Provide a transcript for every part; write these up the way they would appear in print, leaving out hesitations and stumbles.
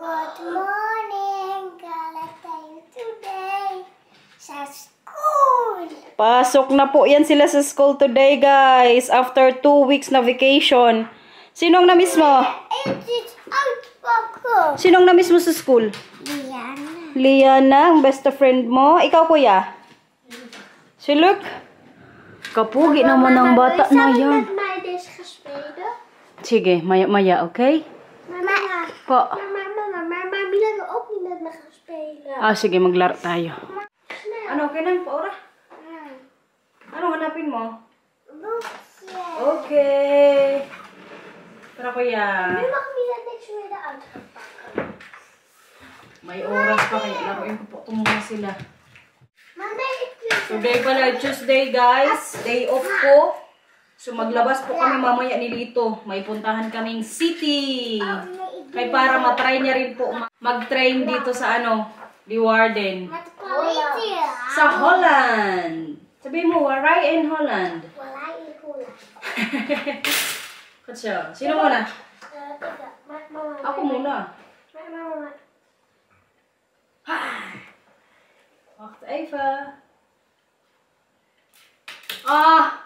Good morning! Galat tayo today sa school! Pasok na po yan sila sa school today, guys. After 2 weeks na vacation. Sinong na-miss mo? Sinong na-miss mo sa school? Liana. Liana, ang best friend mo. Ikaw, kuya? Si Luke? Kapugi naman ang bata na yan. Sige, maya-maya, okay? Mama. Po. Mama, bilang ook niet met me gaan spelen. Ah, sige, maglaro tayo. Ano, okay na? Paura? Ano hanapin mo? Boekje. Okay. Tara, kuya. Nu mag Mila niks meer eruit gaan pakken. May oras pa kaya laruin ko po muna sila. Mama, ik wil... Today pala, Tuesday, guys. Day off ko. So, maglabas po kami mamaya ni Lito. May puntahan kaming city. Kaya para matry niya rin po mag-train dito sa Leeuwarden. Met politie. Sa Holland. Sabihin mo, waray in Holland. Walai in Holland. Katsa, sino muna? Mama. Ako muna. Mama. Wacht even. Ah!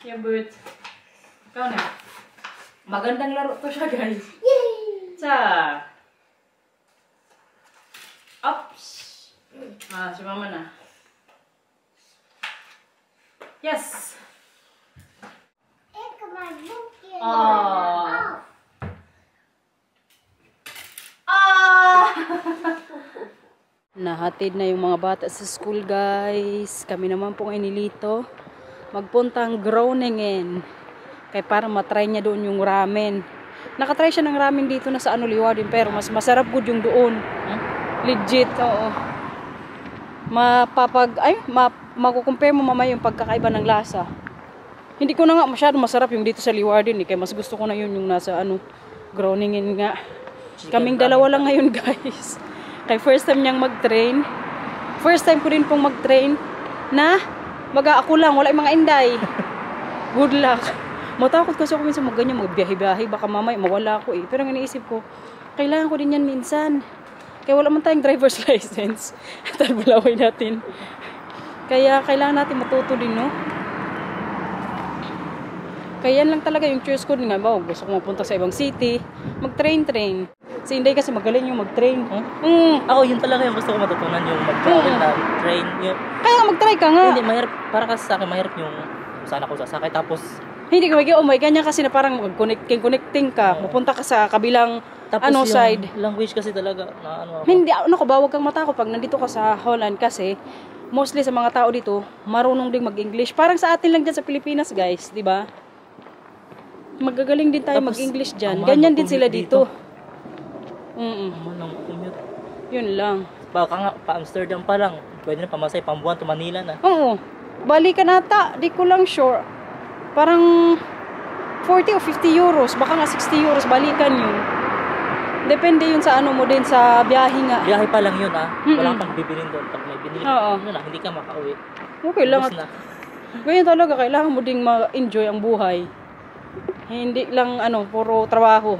Ya but. Ikaw na. Magandang laro to siya, guys. Yay! Tsa. Ops. Ah, si mama na. Yes. Ik heb mijn boekje. Ah. Ah! Nahatid na yung mga bata sa school, guys. Kami naman pong inilito. Magpuntang Groningen. Kaya para matry niya doon yung ramen. Nakatry siya ng ramen dito na sa Leeuwarden, pero mas masarap good yung doon. Legit, oo. Makukumpare mo mamaya yung pagkakaiba ng lasa. Hindi ko na nga masyado masarap yung dito sa Leeuwarden, kaya mas gusto ko na yun yung nasa Groningen nga. Kaming dalawa lang ngayon, guys. Kaya first time niyang mag-train. First time ko din pong mag-train na ako lang, wala yung mga inday. Good luck. Matakot kasi ako minsan magganyan, magbiyahe-biyahe, baka mamaya mawala ako eh. Pero ang iniisip ko, kailangan ko din yan minsan. Kaya wala man tayong driver's license. Talbalaway natin. Kaya kailangan natin matuto din, no? Kaya yan lang talaga yung choice ko. Nga ba, gusto ko mapunta sa ibang city, mag-train. Si Inday kasi magaling yung mag-train. Ako, yun talaga yung gusto ko matutunan, yung mag-travel na train. Kaya mag-try ka nga. Hindi, mahirap. Para kasi sa akin, mahirap yung saan ako sasakay. Tapos, hindi ka ganyan kasi na parang connecting ka. Mapunta ka sa kabilang tapos side. Language kasi talaga na ako. Hindi, huwag kang matakot pag nandito ka sa Holland kasi mostly sa mga tao dito, marunong ding mag-English. Parang sa atin lang dyan sa Pilipinas, guys, di ba? Magagaling din tayo mag-English dyan. Ganyan din sila dito. Commute. Yun lang. Baka nga, pa-Amsterdam pa lang. Pwede na pamasay, pambuhan to Manila na. Oo. Balikan ata. Di ko lang sure. Parang 40 o 50 euros. Baka nga 60 euros. Balikan yun. Depende yun sa mo din, sa biyahe nga. Biyahe pa lang yun Wala kang bibilin doon. Pag may binili, hindi ka makauwi. Okay lang. Ganyan talaga. Kailangan mo ding ma-enjoy ang buhay. Hindi lang puro trabaho.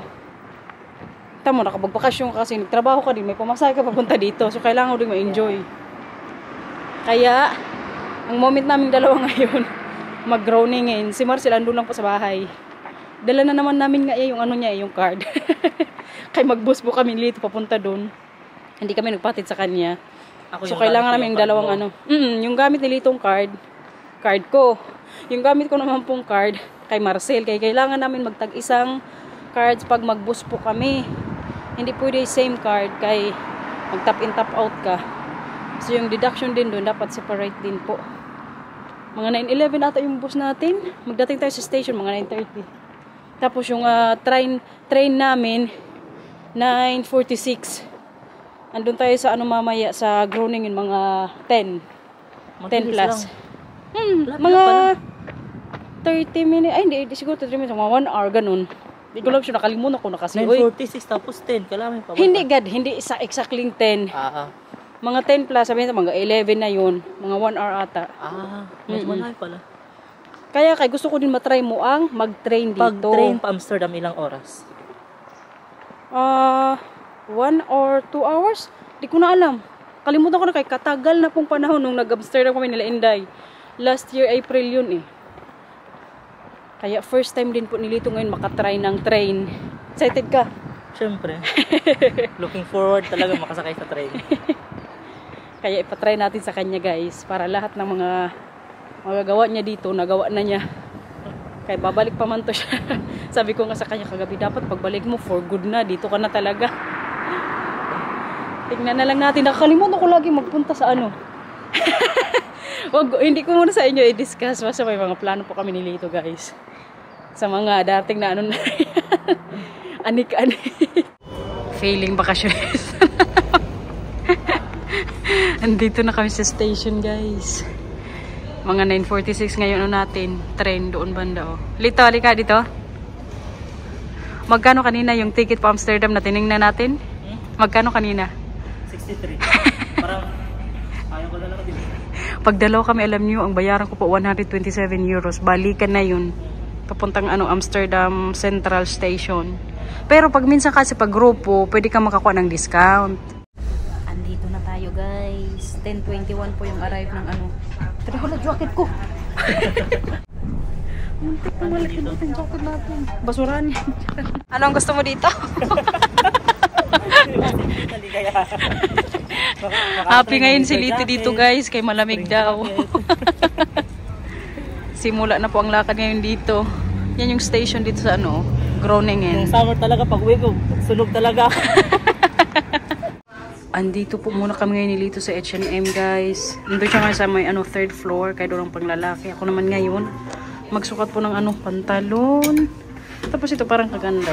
Tama, nakapagbakasyon ka kasi nagtrabaho ka din, may pamasahe ka papunta dito. So, kailangan mo din ma-enjoy. Kaya, ang moment namin dalawa ngayon, mag-Groningen. Si Marcel, andun lang po sa bahay. Dala na naman namin nga yung yung card. Kaya mag-bus po kami dito papunta doon. Hindi kami nagpatid sa kanya. So, kailangan namin yung dalawang yung gamit ni Litong card ko. Yung gamit ko naman pong card kay Marcel. Kaya kailangan namin magtag-isang cards pag mag-bus po kami. Hindi pwede same card kay mag-tap in tap out ka. So yung deduction din doon dapat separate din po. Mga 9:11 ata yung bus natin. Magdating tayo sa station mga 9:30. Tapos yung train namin 9:46. Andun tayo sa mamaya sa Groningen mga 10 plus. Mga 30 minutes. Ay hindi siguro 30 minutes, mga 1 hour ganun. Hindi ko lang siya nakalimutan ko na kasi. 9:46 tapos 10. Kailangan pa ba? Hindi exactly 10. Mga 10 plus, sabihin sa mga 11 na yun. Mga 1 hour ata. Mas malayo pala. Kaya gusto ko din matry mo ang mag-train dito. Pag-train pa Amsterdam, ilang oras? 1 or 2 hours. Di ko na alam. Kalimutan ko na kay katagal na pong panahon nung nag-Amsterdam kami nila Inday. Last year, April yun eh. Kaya first time din po nilito ngayon makatry ng train. Excited ka? Siyempre. Looking forward talaga makasakay sa train. Kaya ipatry natin sa kanya guys. Para lahat ng mga magagawa niya dito, nagawa na niya. Kaya babalik pa man to siya. Sabi ko nga sa kanya kagabi, dapat pagbalik mo for good na. Dito ka na talaga. Tingnan na lang natin. Nakakalimutan ko lagi magpunta sa ano. Hindi ko muna sa inyo i-discuss. Basta may mga plano po kami ni Lito guys. Sa mga dating na ano na anik-anik. Failing bakasyones. Andito na kami sa station guys. Mga 9:46 ngayon natin. Train doon banda oh. Lito, halika dito. Magkano kanina yung ticket pa Amsterdam na tinignan natin? Magkano kanina? 63. Parang ayaw ko na lang din. Pag dalaw kami, alam niyo, ang bayaran ko po 127 euros. Balikan na yun. Papuntang Amsterdam Central Station. Pero pag minsan kasi pag grupo, pwede ka makakuha ng discount. Andito na tayo guys. 10:21 po yung arrive ng ano. Tara ko na jacket ko. Muntik na malaki yung jacket natin. Basurahan yan. Ano ang gusto mo dito? Happy ngayon si Lito dito guys. Kay malamig daw. Simula na po ang lakad ngayon dito. Yan yung station dito sa ano, Groningen. Yung summer talaga pag uwi ko, sunog talaga. Andito po muna kami ngayon ni Lito sa H&M guys. Nandun siya ngayon sa may ano, 3rd floor. Kaya doon ang panglalaki. Ako naman ngayon, magsukat po ng ano, pantalon. Tapos ito parang kaganda.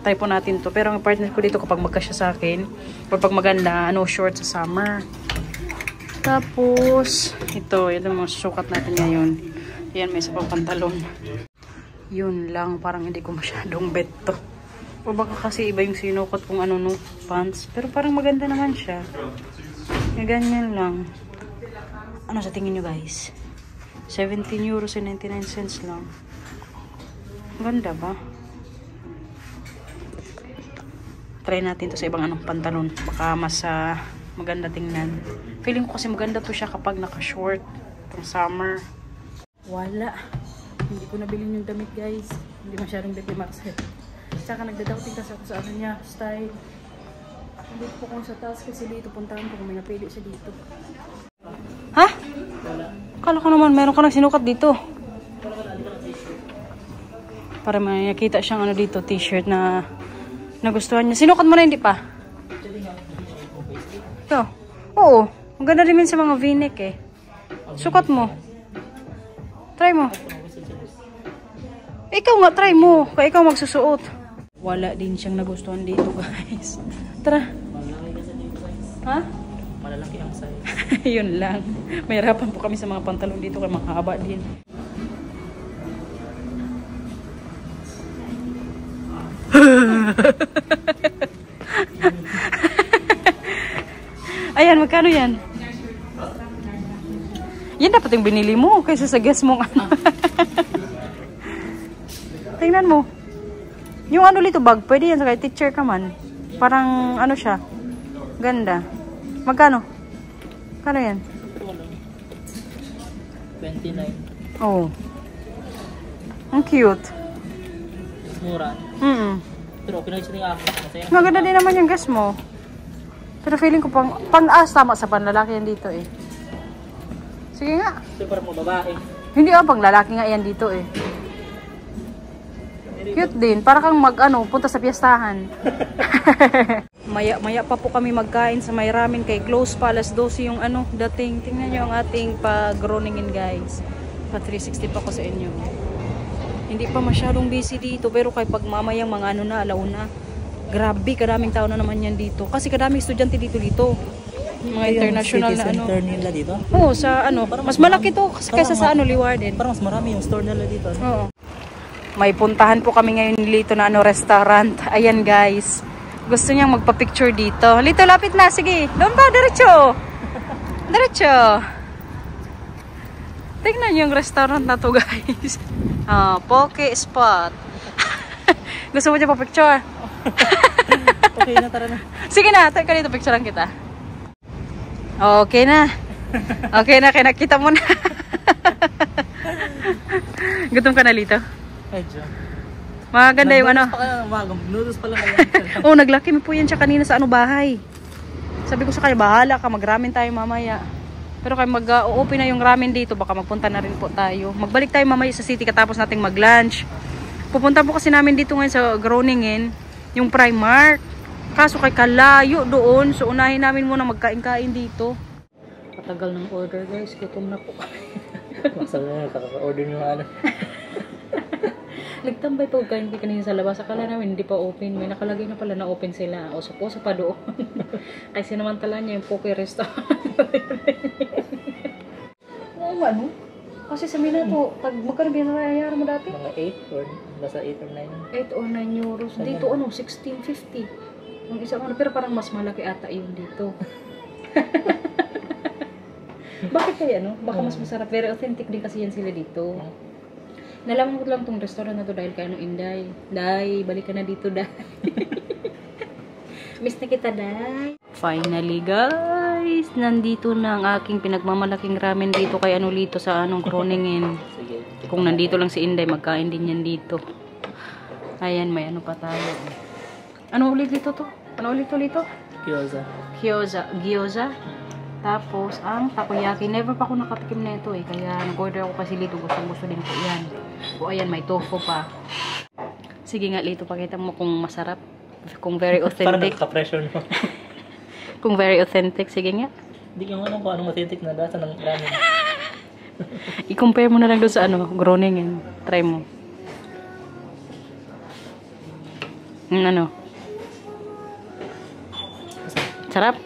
Try po natin to. Pero ang partner ko dito kapag magkasya sa akin, or pag maganda, ano, short sa summer. Tapos, ito yung mga sukat natin ngayon. Yan, may isa pang pantalon. Yun lang, parang hindi ko masyadong bet to. O baka kasi iba yung sinukat kung ano no, pants. Pero parang maganda naman siya. Yung ganyan lang. Ano sa tingin nyo guys? 17 euros and 99 cents lang. Ganda ba? Try natin to sa ibang anong pantalon. Baka mas maganda tingnan. Feeling ko kasi maganda to siya kapag naka-short. Pang summer. Wala. Hindi ko nabili yung damit guys. Hindi masyadong bet ni Marcel. Tsaka nagdadouting kasi ako sa ano niya, style. Dito po kung sa taas kasi dito puntahan ko kung may napili siya dito. Ha? Kala ko naman meron ka nang sinukat dito. Para may nakita siyang ano dito, t-shirt na nagustuhan niya. Sinukat mo na hindi pa? Ito. Oo. Ang ganda rin sa mga v-neck eh. Sukat mo. Try mo. Ikaw nga, try mo. Kaya ikaw magsusuot. Wala din siyang nagustuhan dito guys. Tara. Ha? Malalaki ang size. Yun lang. Mahirapan po kami sa mga pantalon dito kaya mahaba din. Ayan, magkano yan? Yan dapat yung binili mo kaysa sa guess mong ano. Tingnan mo. Yung ano dito bag, pwede yan sa kay teacher ka man. Parang ano siya. Ganda. Magkano? Kano yan? 29. Oh. Ang cute. Mura. Pero okay na siya ako. Maganda din naman yung guess mo. Pero feeling ko tama sa panlalaki yan dito eh. Sige nga. Ito para mo babae. Hindi pang lalaki nga yan dito eh. Cute din. Para kang punta sa piyestahan. Maya pa po kami magkain sa may ramen kay close pa. Alas 12 yung dating. Tingnan nyo ang ating pag-Groningen guys. Pa 360 pa ko sa inyo. Hindi pa masyadong busy dito. Pero kay pag mamayang mga alauna. Grabe, kadaming tao na naman yan dito. Kasi kadaming estudyante dito. Yung mga international na center nila dito? Oo, sa mas malaki to kaysa sa Leeuwarden. Parang mas marami yung store nila dito. Oo. May puntahan po kami ngayon dito na restaurant. Ayan guys. Gusto niyang magpa-picture dito. Lito, lapit na. Sige. Doon ba? Diretso. Diretso. Tingnan yung restaurant na to guys. Poke spot. Gusto mo niya pa-picture? Okay na, tara na. Sige na, tayo ka dito, picturean kita. Okay na. Okay na, kaya nakita mo na. Gutom ka na, Lito? Medyo. Maganda yung ano. Noodles pa lang ngayon. Oh, naglaki mo po yan siya kanina sa ano bahay. Sabi ko sa kanya, bahala ka, mag-ramen tayo mamaya. Pero kayo mag-open na yung ramen dito, baka magpunta na rin po tayo. Magbalik tayo mamaya sa city katapos nating mag-lunch. Pupunta po kasi namin dito ngayon sa Groningen, yung Primark. Kaso kay kalayo doon, so unahin namin muna magkain-kain dito. Patagal ng order guys, gutom na po kami. Masal na kaka-order nyo ano. Nagtambay po kayo kanina sa labas. Akala namin hindi pa open. May nakalagay na pala na open sila. O sa pa doon. Kasi sinamantala niya yung Poke restaurant. Oo ano? Kasi sa Minato, pag magkano binayaran mo dati? Mga 8 or nasa 8 or 9. 8 or 9 euros. Dito ano, 16.50. Yung isang ano, pero parang mas malaki ata yun dito. Bakit kaya ano? Baka mas masarap. Very authentic din kasi yan sila dito. Nalaman ko lang tong restaurant na to dahil kay Inday. Day, balik ka na dito, Day. Miss na kita, Day. Finally, guys. Nandito na ang aking pinagmamalaking ramen dito kay Lito sa Groningen. Sige. Kung nandito lang si Inday, magkain din yan dito. Ayan, may ano pa tayo. Ano ulit dito to? Ano ulit to, Lito? Gyoza. Gyoza. Tapos, ang takoyaki. Never pa ako nakatikim na ito eh. Kaya nag-order ako kasi Lito. Gusto din ko yan. O ayan, may tofu pa. Sige nga, Lito. Pakita mo kung masarap. Kung very authentic. Parang nagka-pressure no? Kung very authentic. Sige nga. Hindi ko alam kung anong authentic na lasa ng ramen. I-compare mo na lang doon sa Groningen. Try mo. Ano? Sarap?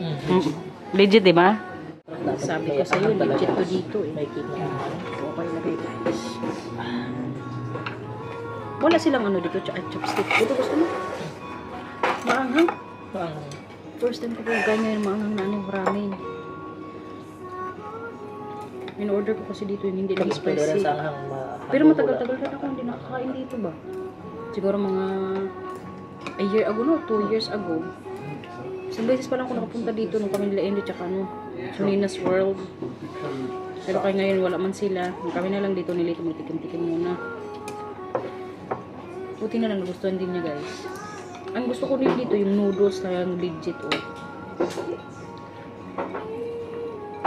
Legit, di ba? Sabi ko sa'yo, legit to dito eh. May cake na. Okay na rin guys. Wala silang dito, chopstick. Ito gusto mo? Maanghang? First time ko po ganyan yung maanghang na ramen. In-order ko kasi dito yung hindi lang spicy. Pero matagal-tagal na ako hindi nakakain dito ba? Siguro mga a year ago 2 years ago. Isang beses pa lang ako nakapunta dito nung kami nila Andy tsaka Sunina's World. Pero kaya ngayon wala man sila. Kami na lang dito nilito magtikim-tikim muna. Buti na lang nagustuhan din niya guys. Ang gusto ko dito yung noodles na yung legit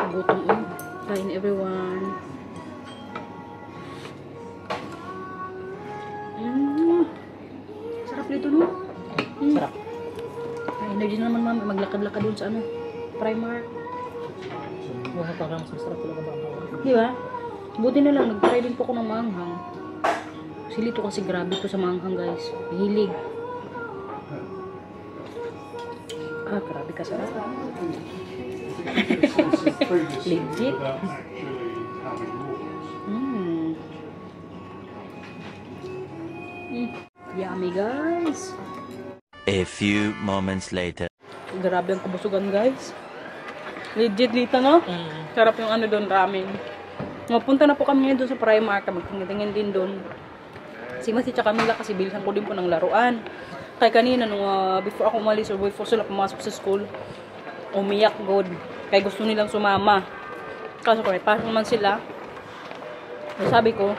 Gutom kain everyone. Sarap dito no? Sarap. Energy na naman mami, maglakad-lakad doon sa Primark. Wala parang mas masarap talaga ba? Di ba? Buti na lang, nag-try din po ako ng maanghang. Si Lito kasi grabe ko sa maanghang guys. Hilig. Grabe ka sarap. Legit. Yummy guys. A few moments later. Grabe ang kabusugan guys. Legit dito no? Sarap yung doon ramen. Mapunta na po kami doon sa Primark. Magtingin din doon. Si Masi tsaka Camila kasi bilisan ko din po ng laruan. Kaya kanina nung before ako umalis or before sila pumasok sa school, umiyak god. Kaya gusto nilang sumama. Kaso kung may pasok naman sila, sabi ko,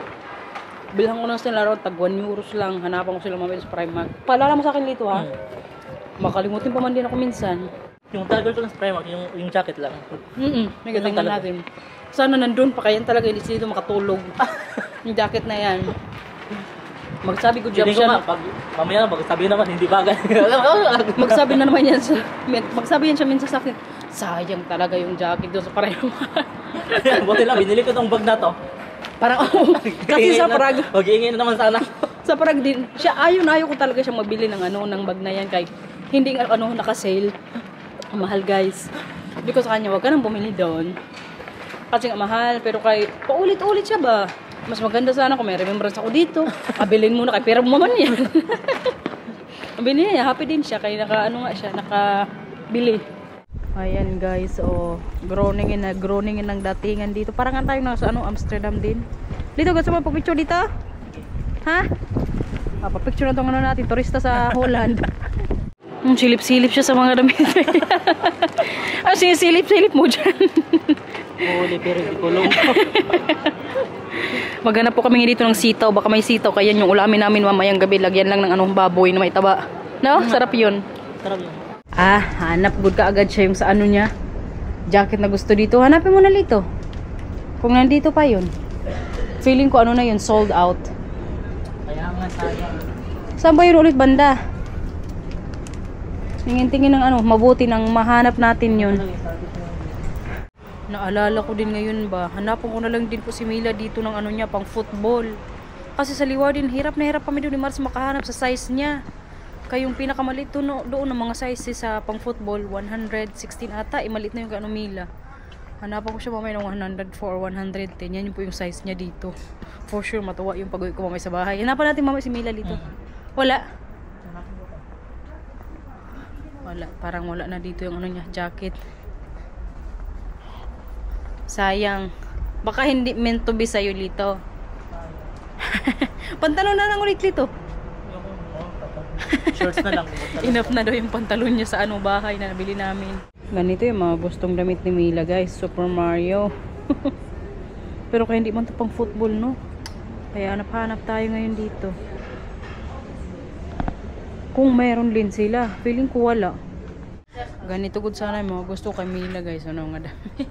bilhan ko na sila laruan, tag 1 euros lang. Hanapan ko sila mamaya sa Primark. Paalala mo sa akin Lito ha. Makalimutin pa man din ako minsan. Yung tagal ko ng Primark, yung jacket lang. May gatingnan natin. Sana nandun pa kayan talaga hindi dito makatulog. Yung jacket na yan. Magsabi ko job siya. Mamaya magsabi naman hindi bagay. Magsabi na naman yan magsabi yan siya minsan sa akin. Sayang talaga yung jacket doon sa Primark. Buti lang binili ko tong bag na to. Parang kasi sa Prague. Mag-iingay na naman sana. Sa Prague din. Siya ayaw ko talaga siya mabili ng ng bag na yan kay hindi naka-sale. Mahal guys. Because sa kanya wag ka nang bumili doon. Kasi nga mahal pero kay paulit-ulit siya ba? Mas maganda sana kung may remembrance ako dito. Abilin muna kay pera mo man yan. Abilin niya, happy din siya kaya nakabili. Ayan guys, Groningen ng datingan dito. Parang nga tayo nasa Amsterdam din. Dito gusto mo picture dito? Ha? Pa-picture na tong natin, turista sa Holland. Silip-silip siya sa mga damit. Silip-silip mo dyan. Huli pero di kulong. Maghanap po kami dito ng sitaw. Baka may sitaw. Kaya yung ulamin namin mamayang gabi. Lagyan lang ng anong baboy na may taba. No? Sarap yun. Sarap yun. Hanap good ka agad siya yung sa ano niya. Jacket na gusto dito. Hanapin mo na dito. Kung nandito pa yun. Feeling ko ano na yun. Sold out. Kaya nga sayang. Saan ba yun ulit banda? Tingin-tingin ng ano, mabuti nang mahanap natin yun. Naalala ko din ngayon ba, hanapan ko na lang din po si Mila dito ng ano niya, pang football. Kasi sa liwa din, hirap na hirap kami doon ni Mars makahanap sa size niya. Kayong pinakamalit doon ng mga sizes sa pang football, 116 ata, malit na yung kano Mila. Hanapan ko siya mamaya ng 104 or 110, yan yung po yung size niya dito. For sure, matuwa yung pag-uwi ko mamaya sa bahay. Hanapan natin mamaya si Mila dito. Wala. Wala, parang wala na dito yung ano niya, jacket. Sayang. Baka hindi meant to be sa'yo, Lito. Pantalon na lang ulit, Lito. Shorts na lang. Enough na daw yung pantalon niya sa ano bahay na nabili namin. Ganito yung mga gustong damit ni Mila, guys. Super Mario. Pero kaya hindi man ito pang football, no? Kaya hanap-hanap tayo ngayon dito. Kung mayroon din sila, feeling ko wala. Ganito good sana yung mga gusto kay Mila, guys. Ano nga dami.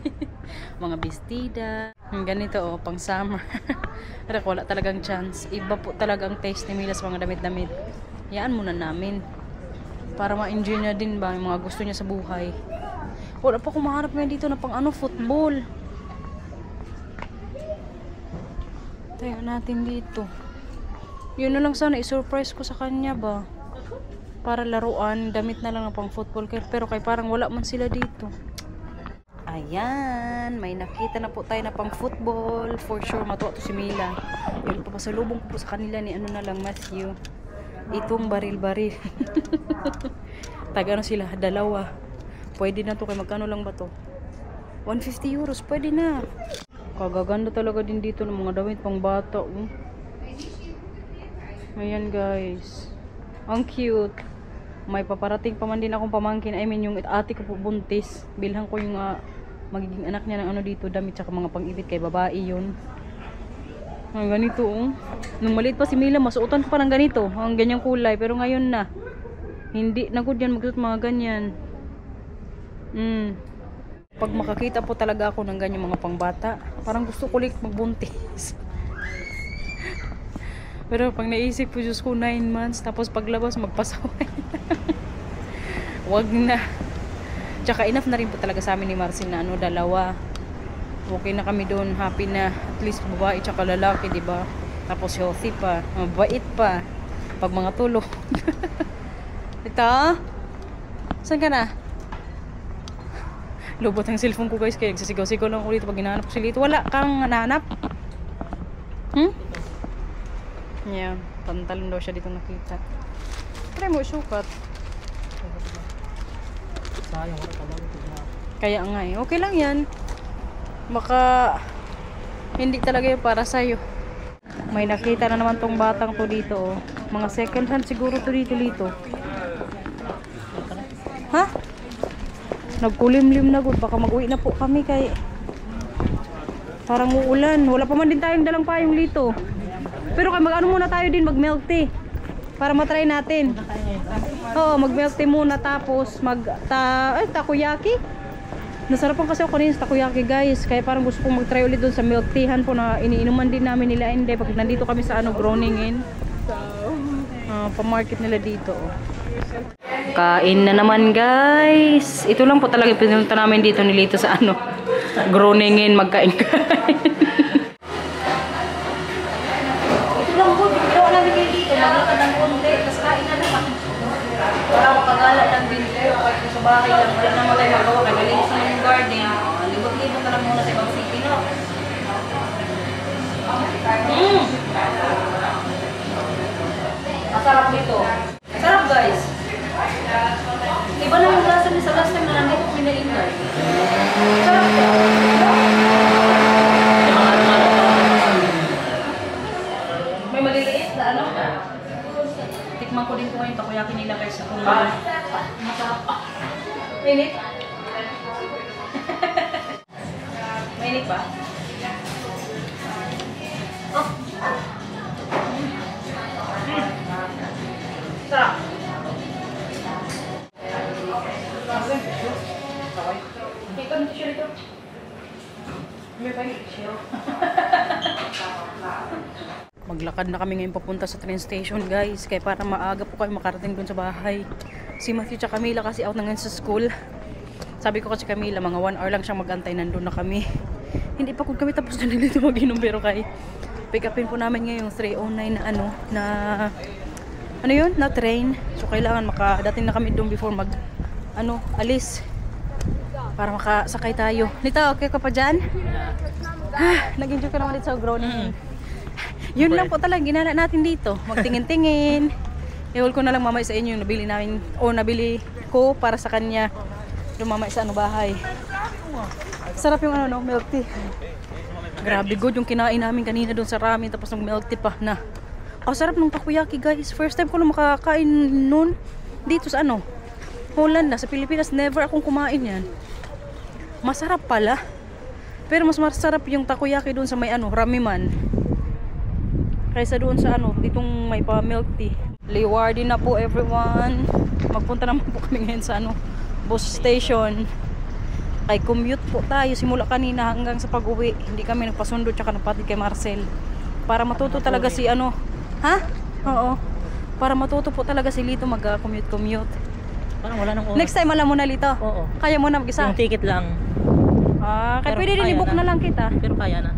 Mga bestida. Ganito oh, pang summer. Pero wala talagang chance. Iba po talaga ang taste ni Mila sa mga damit-damit. Yaan muna namin. Para ma-enjoy niya din ba yung mga gusto niya sa buhay. Wala pa kumaharap ngayon dito na pang ano, football. Tayo natin dito. Yun na lang sana i-surprise ko sa kanya ba. Para laruan, damit na lang na pang football. Pero kay parang wala man sila dito. Ayan, may nakita na po tayo na pang football. For sure, matuwa to si Mila. Yung papasalubong ko po sa kanila ni ano na lang, Matthew. Itong baril-baril. Taga ano sila, dalawa. Pwede na to, kay magkano lang ba to? 150 euros, pwede na. Kagaganda talaga din dito ng mga damit pang bata. Ayan guys. Ang cute. May paparating pa man din akong pamangkin. I mean, yung ate ko po buntis. Bilhan ko yung magiging anak niya ng ano dito, damit tsaka mga pang-ibit kay babae yun. Ang ganito Nung maliit pa si Mila, masuotan ko pa ng ganito. Ang ganyang kulay. Pero ngayon na. Hindi na good yan magsuot mga ganyan. Pag makakita po talaga ako ng ganyang mga pangbata, parang gusto ko ulit magbuntis. Pero pag naisip po, Diyos ko, 9 months, tapos paglabas, magpasaway. Wag na. Tsaka enough na rin po talaga sa amin ni Marcin na ano, dalawa. Okay na kami doon, happy na. At least babae tsaka lalaki, diba? Tapos healthy pa, mabait pa. Pag mga tulog. Ito? Saan ka na? Lubot ang cellphone ko guys, kaya nagsisigaw-sigaw lang ako dito pag hinahanap ko si Lito. Wala kang nahanap? Yeah, pantalon daw siya dito nakita. Try mo sukat. Sayang wala talaga. Kaya nga eh, okay lang yan. Baka hindi talaga yung para sa'yo. May nakita na naman tong batang to dito. Mga second hand siguro to dito. Ha? Nagkulimlim na good. Baka mag-uwi na po kami kay parang uulan. Wala pa man din tayong dalang payong dito. Pero kay mag-ano muna tayo din, mag-milk tea. Para matry natin. Oo, mag-milk tea muna tapos takoyaki. Nasarapan kasi ako kanina sa takoyaki guys. Kaya parang gusto kong mag-try ulit doon sa milk teahan po na iniinuman din namin nila. Hindi, pag nandito kami sa Groningen. Pa-market nila dito. Kain na naman guys. Ito lang po talaga pinunta namin dito ni Lito sa Groningen, magkain-kain. Ito lang po, dito namin kayo dito. Maglakad ng konti, tapos kain na naman. Para makagala lang din kayo. Kahit sa bahay lang, wala naman tayo magawa. Kaya malinis naman yung garden. Libot-libot na lang muna sa ibang city, no? Masarap nito. Sarap guys. Iba na yung lasa niya sa last time na nandito kami na Inday. Sarap ka. May maliliit na tikman ko din po yung takoyaki nila guys sa kung Mainit ba? Sarap. Maglakad na kami ngayon papunta sa train station, guys. Kaya para maaga po kayo makarating dun sa bahay. Si Matthew tsaka Camila kasi out na ngayon sa school. Sabi ko kasi Camila, mga 1 hour lang siyang mag-antay. Nandun na kami. Hindi pa kung kami tapos na dito mag-inom. Pero kay pick upin po namin ngayon yung 309 na ano yun? Na train. So kailangan makadating na kami doon before alis. Para makasakay tayo. Lito, okay ka pa dyan? Nag-enjoy ka naman dito sa Groningen. Yun lang po talaga ginala natin dito. Magtingin-tingin. Ewan ko na lang mamay sa inyo yung nabili namin o nabili ko para sa kanya yung mamay sa bahay. Sarap yung milk tea. Grabe good yung kinain namin kanina doon sa ramen tapos ng milk tea pa na. Sarap ng takoyaki, guys. First time ko na makakain noon dito sa Holland na sa Pilipinas. Never akong kumain yan. Masarap pala. Pero mas masarap yung takoyaki doon sa may Ramiman. Kaysa doon sa itong may pa milk tea. Liwardy na po everyone. Magpunta naman po kami ngayon sa bus station. Kay commute po tayo simula kanina hanggang sa pag-uwi. Hindi kami nagpasundo tsaka napatid kay Marcel. Para matuto talaga si Ha? Oo. Para matuto po talaga si Lito mag-commute. Parang wala nang oras. Next time alam mo na, Lito. Oo. Kaya mo na mag-isa. Yung ticket lang. Kaya pwede din i-book na lang kita. Pero kaya na.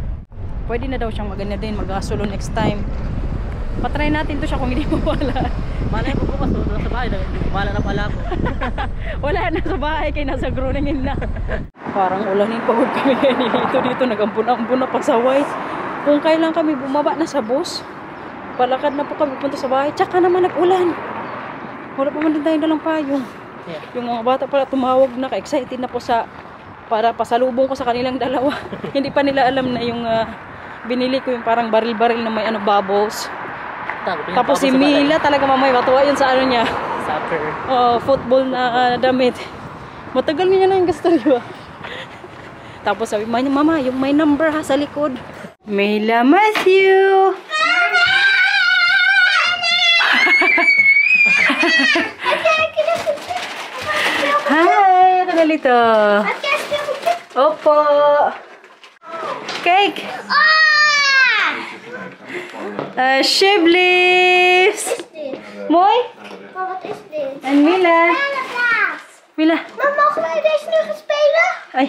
Pwede na daw siyang maganda din, mag-solo next time. Patry natin to siya kung hindi mawala. Malay ko bukas doon sa bahay. Wala na pala ako. Wala na sa bahay, kaya nasa Groningen na. Parang ulanin pagod kami dito. Nag-ambun na pagsaway. Kung kailan kami bumaba na sa bus, palakad na po kami punta sa bahay. Tsaka naman nag-ulan. Wala pa man din tayo dalang payong. Yeah. Yung mga bata pala tumawag na, ka-excited na po para pasalubong ko sa kanilang dalawa. Hindi pa nila alam na yung binili ko yung parang baril-baril na may bubbles. Tapos si Mila talaga mamay matuwa yun sa niya. Soccer. Football na damit. Matagal niya na yung gusto niya. Tapos sabi, mama, yung may number ha sa likod. Mila Matthew! Hi! Ito na Lito. Opo! Cake! Shiblis! Mooi? Wat is dit? En Mila? Mila? Maar mogen wij deze nu gaan spelen? Ay.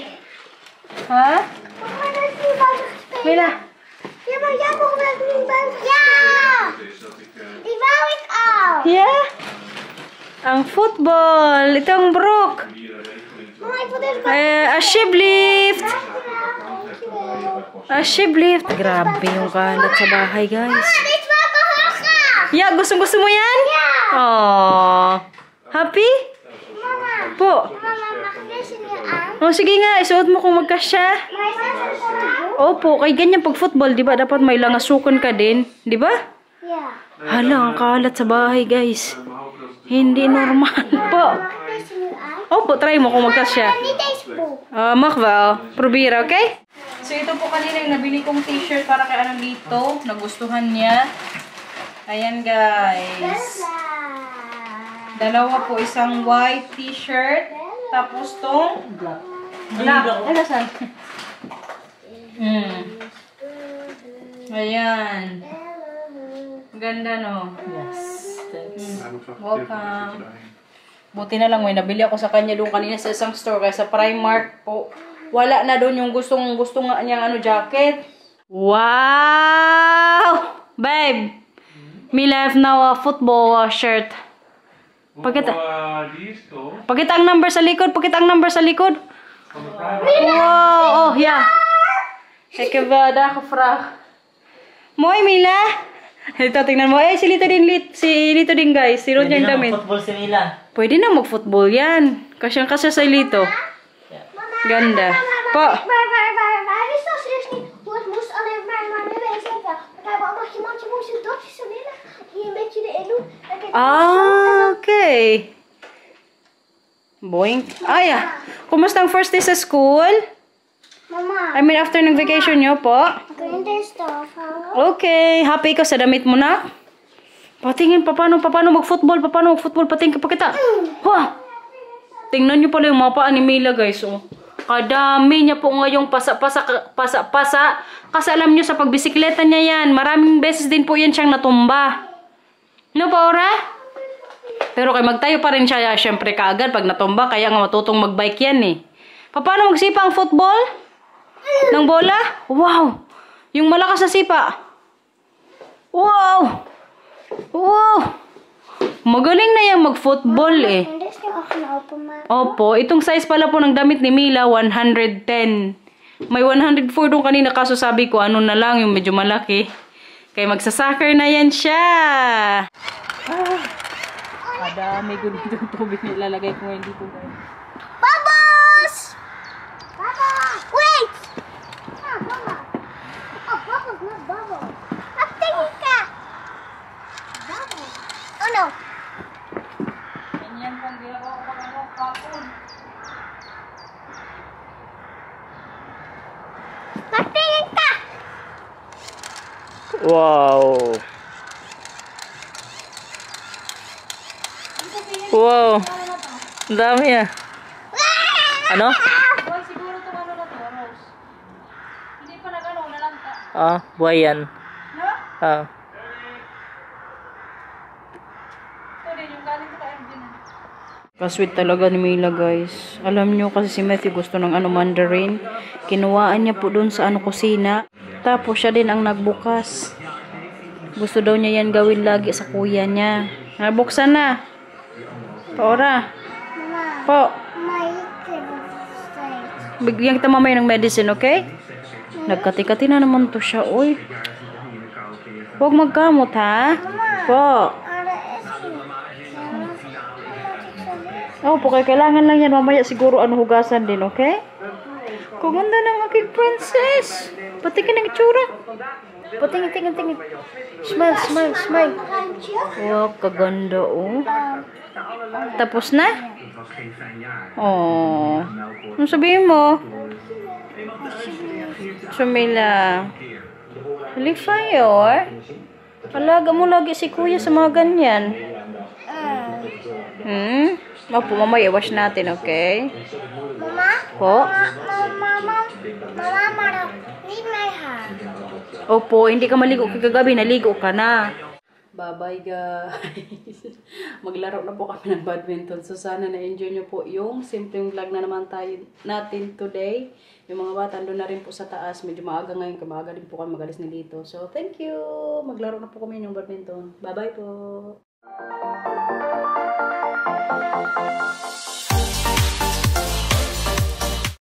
Ha? Mogen wij deze nu buiten gaan spelen? Mila? Ja, maar jij mogen wij nu buiten gaan spelen. Die wou ik al. Ja? Ang football. Ito ang brook. Mama, ik wil deze A shiblift. Dankjewel. A shiblift. Grabe yung kalat sa bahay, guys. Dit wil ik al heel graag. Yeah, gusto mo yan? Ja. Aww. Happy? Mama. Po. Mama, mag ik deze nu aan? Sige nga, isuot mo kung magkasya. Maar is dit voor jou? Opo, kay ganyan pag football, di ba? Dapat may langasukan ka din. Di ba? Ja. Hala, ang kalat sa bahay, guys. Hindi normal po. Mag ik deze nu aan? Opo, try mo kung magkasya. Maar niet deze boek. Mag wel. Proberen, okay? So, ito po kanina yung nabili kong t-shirt para kay dito. Nagustuhan niya. Ayan, guys. Dalawa po, isang white t-shirt. Tapos tong black. Ano saan? Ayan. Ganda, no? Yes. Thanks. Welcome. Buti na lang may nabili ako sa kanya doon kanina sa isang store kaya sa Primark po. Wala na doon yung gusto nga niyang jacket. Wow! Babe, Mila have now a football shirt. Pakita. Pakita ang number sa likod. Pakita ang number sa likod. Wow! Oh, yeah. Kaya ba, da ka Moy, Mila. Ito, tingnan mo. Si Lito din, guys. Si Ron yung damit. Football si Mila. Pwede na mag-football yan. Kasyang-kasya sa Lito. Ganda. Po. Maar wist dat ze dus niet hoe het moest, alleen maar nu weet ik wel. We hebben allemaal je moest je dopjes zo willen. Hier een beetje erin doen. Okay. Boink. Ja. Kumusta ang first day sa school? Mama, I mean, after ng vacation nyo po. ganda stuff, ha? Okay, happy ka sa damit mo na? Patingin, paano mag-football, patingin pa kita. Wah! Tingnan nyo pala yung mga paa ni Mila, guys, oh. Kadami niya po ngayong pasa. Kasi alam nyo, sa pagbisikleta niya yan, maraming beses din po yan siyang natumba. No, Paura? Pero kay magtayo pa rin siya, syempre kaagad pag natumba, kaya nga matutong magbike yan eh. Paano magsipa ang football? Ng bola? Wow! Yung malakas na sipa. Wow! Wow! Magaling na yan mag-football eh. Hindi siya ako na open, ma. Opo, itong size pala po ng damit ni Mila, 110. May 104 doon kanina, kaso sabi ko, ano na lang, yung medyo malaki. Kaya magsasoccer na yan siya. Kadami ko dito yung tubig na ilalagay ko ngayon dito. Bubbles! Bubbles! Wait! Ah, Mama. Oh, bubbles, not bubbles. Magtingin ka! Bubbles. Oh, no. Ganyan pang ginagawa ko pag kapon. Magtingin ka! Wow. Wow. Ang dami ah. Ano? Boy, siguro itong ano na to, Rose. Hindi pa nag-ano, nalanta. Ah, buhay yan. No? Ah. Ito din, yung galing ko kay Erwin. Kasweet talaga ni Mila, guys. Alam nyo kasi si Matthew gusto ng ano mandarin. Kinuhaan niya po doon sa ano kusina. Tapos siya din ang nagbukas. Gusto daw niya yan gawin lagi sa kuya niya. Nabuksan na. Paora. Mama, Po. my favorite. Bigyan kita mamaya ng medicine, okay? Nagkati-kati na naman to siya, oy. Huwag magkamot, ha? Po. Oh, po, kailangan lang yan. Mamaya siguro ano hugasan din, okay? Kaganda ng aking princess. Patingin ang itsura. Patingin. Smile. Wow, kaganda, oh. Tapos na? Oh. Ano sabihin mo? Sumila. Halifayor. Alaga mo lagi si kuya sa mga ganyan. Opo, mamaya wash natin, okay? Mama? Po? Mama, leave my hand. Opo, hindi ka maligo. Kagabi, naligo ka na. Bye-bye, guys. Maglaro na po kami ng badminton. So, sana na-enjoy nyo po yung simpleng vlog na naman natin today. Yung mga bata, doon na rin po sa taas. Medyo maaga ngayon. Maaga din po kami magalis nilito. So, thank you. Maglaro na po kami ng badminton. Bye-bye po.